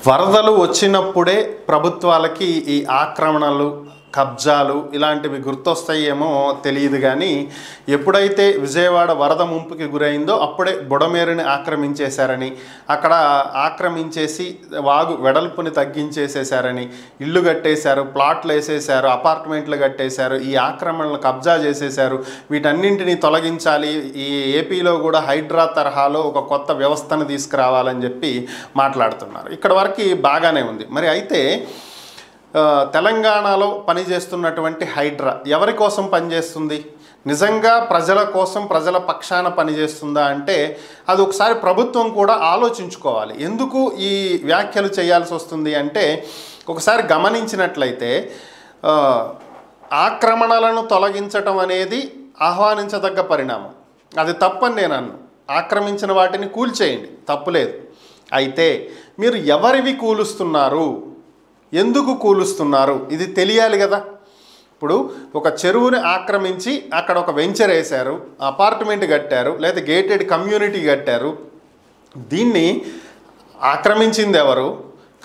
వరదలు వచ్చినప్పుడే ప్రభుత్వాలకి ఈ ఆక్రమణలు, కబ్జాలు ఇలాంటివి గుర్తొస్తాయేమో తెలియదు కానీ ఎప్పుడైతే విజయవాడ వరద ముంపుకి గురైందో అప్పుడే బుడమేరుని ఆక్రమించేశారని, అక్కడ ఆక్రమించేసి వాగు వెడల్పుని తగ్గించేసేశారని, ఇళ్ళు కట్టేశారు, ప్లాట్లు వేసేశారు, అపార్ట్మెంట్లు కట్టేశారు, ఈ ఆక్రమణలు కబ్జా చేసేశారు, వీటన్నింటినీ తొలగించాలి, ఈ ఏపీలో కూడా హైడ్రా తరహాలో ఒక కొత్త వ్యవస్థను తీసుకురావాలని చెప్పి మాట్లాడుతున్నారు. ఇక్కడ వరకు బాగానే ఉంది. మరి అయితే తెలంగాణలో పనిచేస్తున్నటువంటి హైడ్రా ఎవరి కోసం పనిచేస్తుంది? నిజంగా ప్రజల కోసం, ప్రజల పక్షాన పనిచేస్తుందా అంటే అది ఒకసారి ప్రభుత్వం కూడా ఆలోచించుకోవాలి. ఎందుకు ఈ వ్యాఖ్యలు చేయాల్సి వస్తుంది అంటే ఒకసారి గమనించినట్లయితే ఆక్రమణలను తొలగించటం అనేది ఆహ్వానించదగ్గ పరిణామం. అది తప్పని నేను అన్ను. ఆక్రమించిన వాటిని కూల్చేయండి, తప్పులేదు. అయితే మీరు ఎవరివి కూలుస్తున్నారు, ఎందుకు కూలుస్తున్నారు, ఇది తెలియాలి కదా. ఇప్పుడు ఒక చెరువుని ఆక్రమించి అక్కడ ఒక వెంచర్ వేశారు, అపార్ట్మెంట్ కట్టారు, లేదా గేటెడ్ కమ్యూనిటీ కట్టారు. దీన్ని ఆక్రమించింది ఎవరు,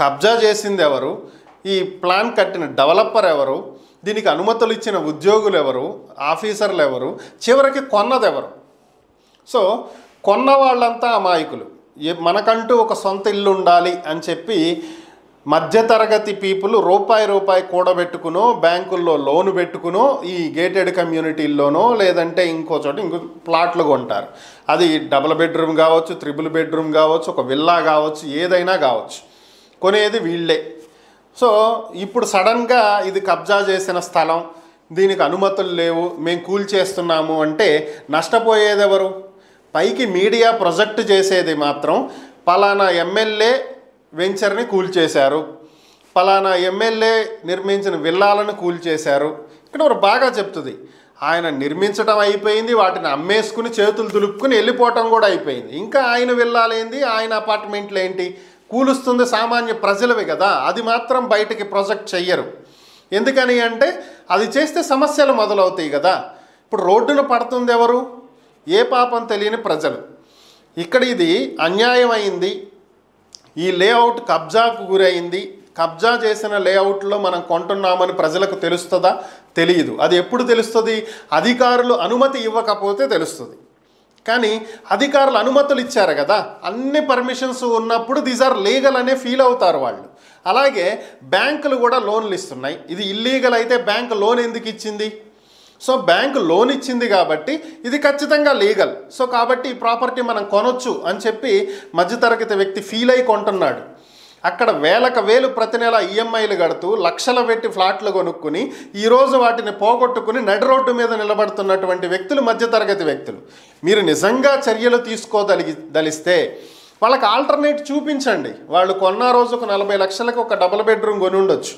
కబ్జా చేసింది ఎవరు, ఈ ప్లాన్ కట్టిన డెవలపర్ ఎవరు, దీనికి అనుమతులు ఇచ్చిన ఉద్యోగులు ఎవరు, ఆఫీసర్లు ఎవరు, చివరికి కొన్నది ఎవరు? సో కొన్న వాళ్ళంతా అమాయకులు. మనకంటూ ఒక సొంత ఇల్లు ఉండాలి అని చెప్పి మధ్యతరగతి పీపుల్ రూపాయి కూడబెట్టుకునో, బ్యాంకుల్లో లోను పెట్టుకునో, ఈ గేటెడ్ కమ్యూనిటీల్లోనో లేదంటే ఇంకో ప్లాట్లు కొంటారు. అది డబుల్ బెడ్రూమ్ కావచ్చు, త్రిబుల్ బెడ్రూమ్ కావచ్చు, ఒక విల్లా కావచ్చు, ఏదైనా కావచ్చు, కొనేది వీళ్ళే. సో ఇప్పుడు సడన్గా ఇది కబ్జా చేసిన స్థలం, దీనికి అనుమతులు లేవు, మేము కూల్చేస్తున్నాము అంటే నష్టపోయేది ఎవరు? పైకి మీడియా ప్రొజెక్ట్ చేసేది మాత్రం పలానా ఎమ్మెల్యే వెంచర్ని కూల్చేశారు, పలానా ఎమ్మెల్యే నిర్మించిన విల్లాలను కూల్చేశారు. ఇక్కడ ఒక బాగా చెప్తుంది, ఆయన నిర్మించడం అయిపోయింది, వాటిని అమ్మేసుకుని చేతులు దులుపుకుని వెళ్ళిపోవటం కూడా అయిపోయింది. ఇంకా ఆయన విల్లాలేంది, ఆయన అపార్ట్మెంట్లు ఏంటి, కూలుస్తుంది సామాన్య ప్రజలవి కదా. అది మాత్రం బయటికి ప్రొజెక్ట్ చెయ్యరు. ఎందుకని అంటే అది చేస్తే సమస్యలు మొదలవుతాయి కదా. ఇప్పుడు రోడ్డున పడుతుంది ఎవరు? ఏ పాపం తెలియని ప్రజలు. ఇక్కడ ఇది అన్యాయం అయింది, ఈ లేఅవుట్ కబ్జాకు గురైంది, కబ్జా చేసిన లేఅవుట్లో మనం కొంటున్నామని ప్రజలకు తెలుస్తుందా? తెలియదు. అది ఎప్పుడు తెలుస్తుంది? అధికారులు అనుమతి ఇవ్వకపోతే తెలుస్తుంది. కానీ అధికారులు అనుమతులు ఇచ్చారు కదా, అన్ని పర్మిషన్స్ ఉన్నప్పుడు దీస్ ఆర్ లీగల్ అనే ఫీల్ అవుతారు వాళ్ళు. అలాగే బ్యాంకులు కూడా లోన్లు ఇస్తున్నాయి. ఇది ఇల్లీగల్ అయితే బ్యాంకు లోన్ ఎందుకు ఇచ్చింది? సో బ్యాంకు లోన్ ఇచ్చింది కాబట్టి ఇది ఖచ్చితంగా లీగల్. సో కాబట్టి ఈ ప్రాపర్టీ మనం కొనొచ్చు అని చెప్పి మధ్యతరగతి వ్యక్తి ఫీల్ అయి కొంటున్నాడు. అక్కడ వేలు ప్రతి నెల ఈఎంఐలు కడుతూ లక్షలు పెట్టి ఫ్లాట్లు కొనుక్కుని ఈరోజు వాటిని పోగొట్టుకుని నడి రోడ్డు మీద నిలబడుతున్నటువంటి వ్యక్తులు మధ్యతరగతి వ్యక్తులు. మీరు నిజంగా చర్యలు తీసుకోదలిస్తే వాళ్ళకి ఆల్టర్నేట్ చూపించండి. వాళ్ళు కొన్న రోజుకు 40 లక్షలకు ఒక డబుల్ బెడ్రూమ్ కొని ఉండొచ్చు,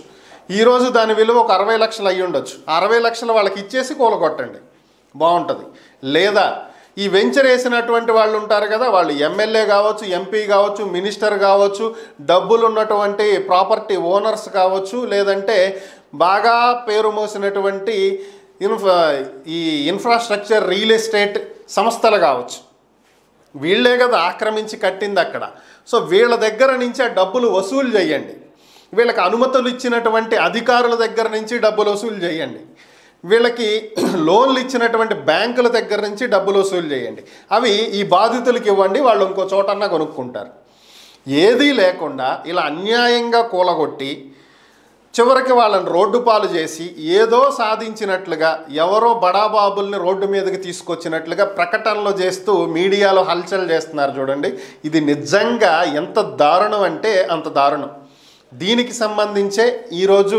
ఈరోజు దాని విలువ ఒక 60 లక్షలు అయ్యి ఉండొచ్చు. 60 లక్షలు వాళ్ళకి ఇచ్చేసి కూలగొట్టండి, బాగుంటుంది. లేదా ఈ వెంచర్ వేసినటువంటి వాళ్ళు ఉంటారు కదా, వాళ్ళు ఎమ్మెల్యే కావచ్చు, ఎంపీ కావచ్చు, మినిస్టర్ కావచ్చు, డబ్బులు ఉన్నటువంటి ప్రాపర్టీ ఓనర్స్ కావచ్చు, లేదంటే బాగా పేరు మోసినటువంటి ఈ ఇన్ఫ్రాస్ట్రక్చర్ రియల్ ఎస్టేట్ సంస్థలు కావచ్చు. వీళ్ళే కదా ఆక్రమించి కట్టింది అక్కడ. సో వీళ్ళ దగ్గర నుంచి ఆ డబ్బులు వసూలు చేయండి. వీళ్ళకి అనుమతులు ఇచ్చినటువంటి అధికారుల దగ్గర నుంచి డబ్బులు వసూలు చేయండి. వీళ్ళకి లోన్లు ఇచ్చినటువంటి బ్యాంకుల దగ్గర నుంచి డబ్బులు వసూలు చేయండి. అవి ఈ బాధితులకు ఇవ్వండి, వాళ్ళు ఇంకో చోటన్నా కొనుక్కుంటారు. ఏదీ లేకుండా ఇలా అన్యాయంగా కూలగొట్టి చివరికి వాళ్ళని రోడ్డు పాలు చేసి ఏదో సాధించినట్లుగా, ఎవరో బడాబాబుల్ని రోడ్డు మీదకి తీసుకొచ్చినట్లుగా ప్రకటనలు చేస్తూ మీడియాలో హల్చల్ చేస్తున్నారు చూడండి. ఇది నిజంగా ఎంత దారుణం అంటే అంత దారుణం. దీనికి సంబంధించే ఈరోజు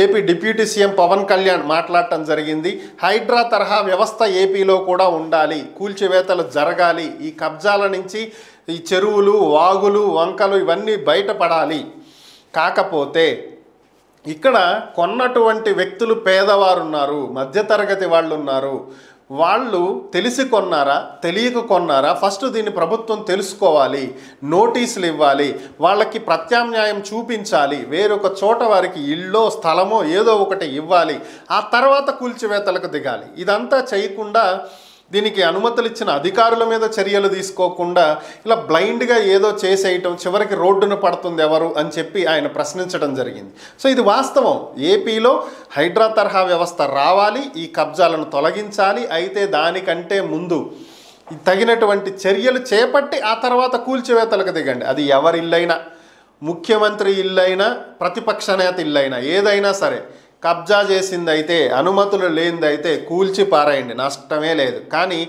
AP deputy CM Pawan Kalyan మాట్లాడటం జరిగింది. హైడ్రా తరహా వ్యవస్థ ఏపీలో కూడా ఉండాలి, కూల్చివేతలు జరగాలి, ఈ కబ్జాల నుంచి ఈ చెరువులు, వాగులు, వంకలు ఇవన్నీ బయటపడాలి. కాకపోతే ఇక్కడ కొన్నటువంటి వ్యక్తులు పేదవారు ఉన్నారు, మధ్యతరగతి వాళ్ళు ఉన్నారు. వాళ్ళు తెలిసి కొన్నారా, తెలియక కొన్నారా? ఫస్ట్ దీన్ని ప్రభుత్వం తెలుసుకోవాలి, నోటీసులు ఇవ్వాలి, వాళ్ళకి ప్రత్యామ్నాయం చూపించాలి, వేరొక చోట వారికి ఇల్లో స్థలమో ఏదో ఒకటి ఇవ్వాలి, ఆ తర్వాత కూల్చివేతలకు దిగాలి. ఇదంతా చేయకుండా దీనికి అనుమతులు ఇచ్చిన అధికారుల మీద చర్యలు తీసుకోకుండా ఇలా బ్లైండ్గా ఏదో చేసేయటం, చివరికి రోడ్డున పడుతుంది ఎవరు అని చెప్పి ఆయన ప్రశ్నించడం జరిగింది. సో ఇది వాస్తవం. ఏపీలో హైడ్రా తరహా వ్యవస్థ రావాలి, ఈ కబ్జాలను తొలగించాలి. అయితే దానికంటే ముందు తగినటువంటి చర్యలు చేపట్టి ఆ తర్వాత కూల్చివేతలకు దిగండి. అది ఎవరి ఇల్లైనా, ముఖ్యమంత్రి ఇల్లైనా, ప్రతిపక్ష నేత ఇల్లైనా, ఏదైనా సరే కబ్జా చేసిందైతే, అనుమతులు లేనిదైతే కూల్చి పారేయండి, నష్టమే లేదు. కానీ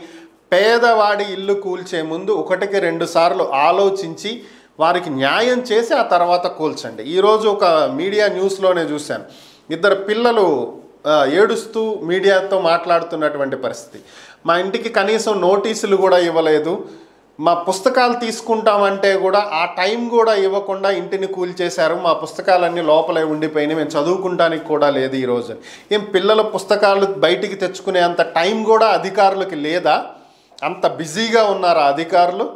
పేదవాడి ఇల్లు కూల్చే ముందు 1-2 సార్లు ఆలోచించి వారికి న్యాయం చేసి ఆ తర్వాత కూల్చండి. ఈరోజు ఒక మీడియా న్యూస్లోనే చూశాను, 2 పిల్లలు ఏడుస్తూ మీడియాతో మాట్లాడుతున్నటువంటి పరిస్థితి. మా ఇంటికి కనీసం నోటీసులు కూడా ఇవ్వలేదు, మా పుస్తకాలు తీసుకుంటామంటే కూడా ఆ టైం కూడా ఇవ్వకుండా ఇంటిని కూల్చేశారు, మా పుస్తకాలన్నీ లోపలే ఉండిపోయినాయి, మేము చదువుకుంటానికి కూడా లేదు ఈరోజు. ఏం పిల్లల పుస్తకాలు బయటికి తెచ్చుకునే అంత టైం కూడా అధికారులకి లేదా? అంత బిజీగా ఉన్నారా అధికారులు?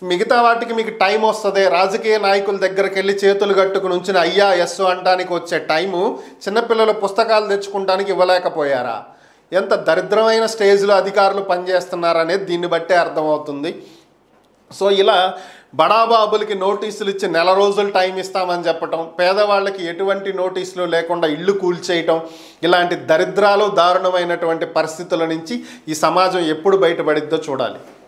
మిగతా వాటికి మీకు టైం వస్తుంది, రాజకీయ నాయకుల దగ్గరికి వెళ్ళి చేతులు కట్టుకుని ఉంచిన అయ్యా ఎస్ అంటానికి వచ్చే టైము చిన్నపిల్లల పుస్తకాలు తెచ్చుకుంటానికి ఇవ్వలేకపోయారా? ఎంత దరిద్రమైన స్టేజ్లో అధికారులు పనిచేస్తున్నారనేది దీన్ని బట్టే అర్థమవుతుంది. సో ఇలా బడాబాబులకి నోటీసులు ఇచ్చి 1 నెల రోజులు టైం ఇస్తామని చెప్పటం, పేదవాళ్ళకి ఎటువంటి నోటీసులు లేకుండా ఇల్లు కూల్చేయటం, ఇలాంటి దరిద్రాలు, దారుణమైనటువంటి పరిస్థితుల నుంచి ఈ సమాజం ఎప్పుడు బయటపడిద్దో చూడాలి.